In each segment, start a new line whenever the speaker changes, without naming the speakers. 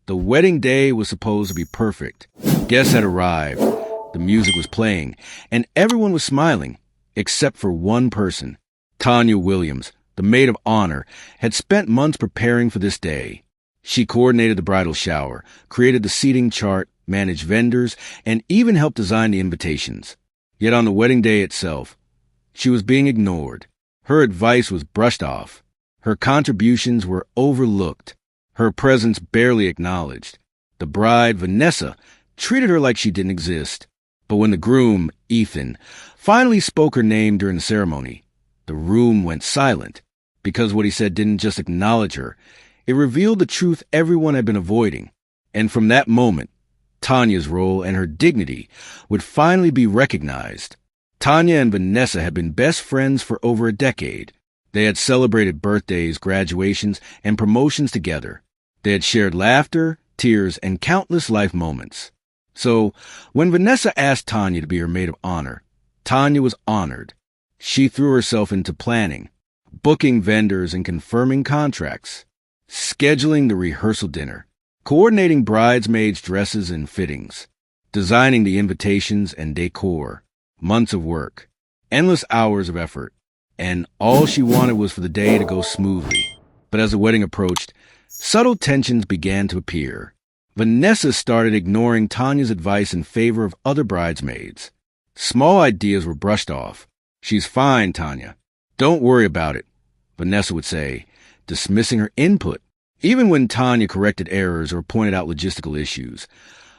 The wedding day was supposed to be perfect. Guests had arrived, the music was playing, and everyone was smiling, except for one person. Tanya Williams, the maid of honor, had spent months preparing for this day. She coordinated the bridal shower, created the seating chart, managed vendors, and even helped design the invitations. Yet on the wedding day itself, she was being ignored. Her advice was brushed off. Her contributions were overlooked. Her presence barely acknowledged. The bride, Vanessa, treated her like she didn't exist. But when the groom, Ethan, finally spoke her name during the ceremony, the room went silent, because what he said didn't just acknowledge her. It revealed the truth everyone had been avoiding. And from that moment, Tanya's role and her dignity would finally be recognized. Tanya and Vanessa had been best friends for over a decade. They had celebrated birthdays, graduations, and promotions together. They had shared laughter, tears, and countless life moments. So, when Vanessa asked Tanya to be her maid of honor, Tanya was honored. She threw herself into planning, booking vendors and confirming contracts, scheduling the rehearsal dinner, coordinating bridesmaids' dresses and fittings, designing the invitations and decor. Months of work, endless hours of effort, and all she wanted was for the day to go smoothly. But as the wedding approached, subtle tensions began to appear. Vanessa started ignoring Tanya's advice in favor of other bridesmaids. Small ideas were brushed off. "She's fine, Tanya. Don't worry about it," Vanessa would say, dismissing her input. Even when Tanya corrected errors or pointed out logistical issues,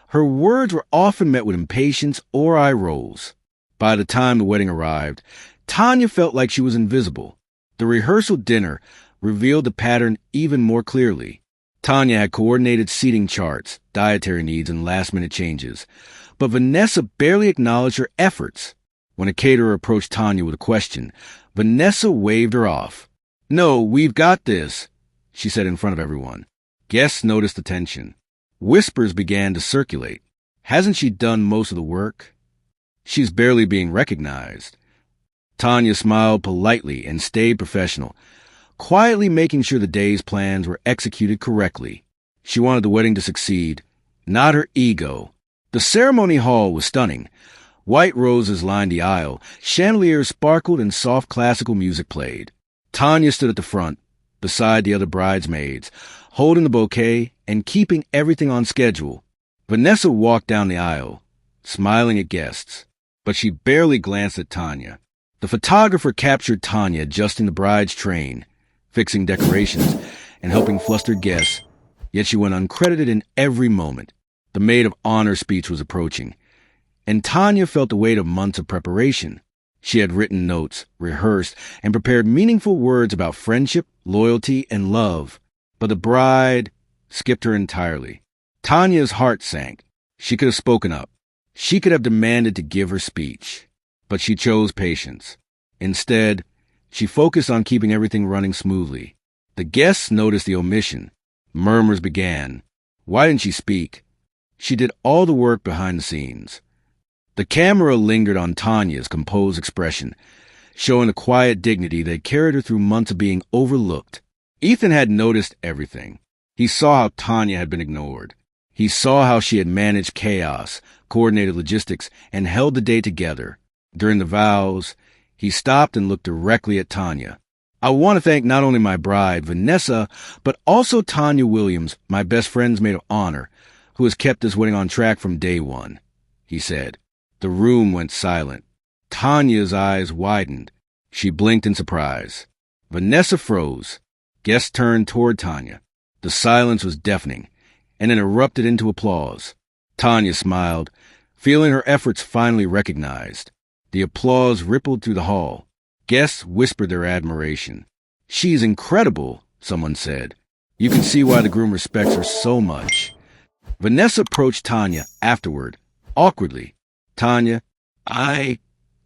her words were often met with impatience or eye rolls. By the time the wedding arrived, Tanya felt like she was invisible. The rehearsal dinner revealed the pattern even more clearly. Tanya had coordinated seating charts, dietary needs, and last-minute changes, but Vanessa barely acknowledged her efforts. When a caterer approached Tanya with a question, Vanessa waved her off. "No, we've got this," she said in front of everyone. Guests noticed the tension. Whispers began to circulate. "Hasn't she done most of the work? She's barely being recognized." Tanya smiled politely and stayed professional, quietly making sure the day's plans were executed correctly. She wanted the wedding to succeed, not her ego. The ceremony hall was stunning. White roses lined the aisle, chandeliers sparkled, and soft classical music played. Tanya stood at the front, beside the other bridesmaids, holding the bouquet and keeping everything on schedule. Vanessa walked down the aisle, smiling at guests, but she barely glanced at Tanya. The photographer captured Tanya adjusting the bride's train, fixing decorations, and helping flustered guests, yet she went uncredited in every moment. The maid of honor speech was approaching, and Tanya felt the weight of months of preparation. She had written notes, rehearsed, and prepared meaningful words about friendship, loyalty, and love, but the bride skipped her entirely. Tanya's heart sank. She could have spoken up. She could have demanded to give her speech, but she chose patience. Instead, she focused on keeping everything running smoothly. The guests noticed the omission. Murmurs began. Why didn't she speak? She did all the work behind the scenes. The camera lingered on Tanya's composed expression, showing the quiet dignity that carried her through months of being overlooked. Ethan had noticed everything. He saw how Tanya had been ignored. He saw how she had managed chaos, coordinated logistics, and held the day together. During the vows, he stopped and looked directly at Tanya. "I want to thank not only my bride, Vanessa, but also Tanya Williams, my best friend's maid of honor, who has kept this wedding on track from day one," he said. The room went silent. Tanya's eyes widened. She blinked in surprise. Vanessa froze. Guests turned toward Tanya. The silence was deafening, and then erupted into applause. Tanya smiled, feeling her efforts finally recognized. The applause rippled through the hall. Guests whispered their admiration. "She's incredible," someone said. "You can see why the groom respects her so much." Vanessa approached Tanya afterward, awkwardly. "Tanya,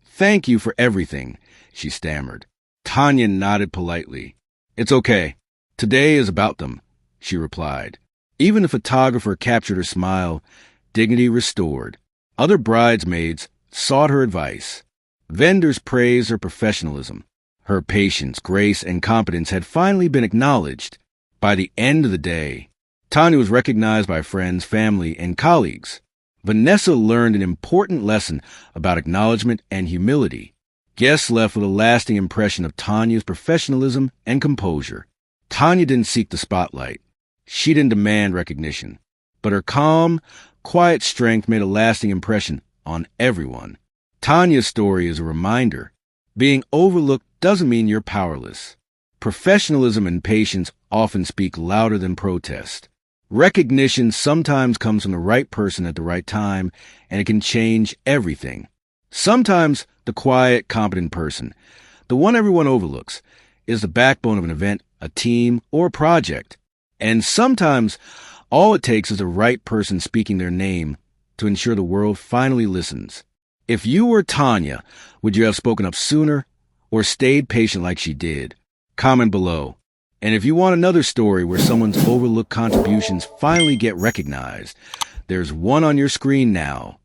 thank you for everything," she stammered. Tanya nodded politely. "It's okay. Today is about them," she replied. Even the photographer captured her smile, dignity restored. Other bridesmaids sought her advice. Vendors praised her professionalism. Her patience, grace, and competence had finally been acknowledged. By the end of the day, Tanya was recognized by friends, family, and colleagues. Vanessa learned an important lesson about acknowledgement and humility. Guests left with a lasting impression of Tanya's professionalism and composure. Tanya didn't seek the spotlight. She didn't demand recognition. But her calm, quiet strength made a lasting impression on everyone. Tanya's story is a reminder. Being overlooked doesn't mean you're powerless. Professionalism and patience often speak louder than protest. Recognition sometimes comes from the right person at the right time, and it can change everything. Sometimes the quiet, competent person, the one everyone overlooks, is the backbone of an event, a team, or a project. And sometimes all it takes is the right person speaking their name to ensure the world finally listens. If you were Tanya, would you have spoken up sooner or stayed patient like she did? Comment below. And if you want another story where someone's overlooked contributions finally get recognized, there's one on your screen now.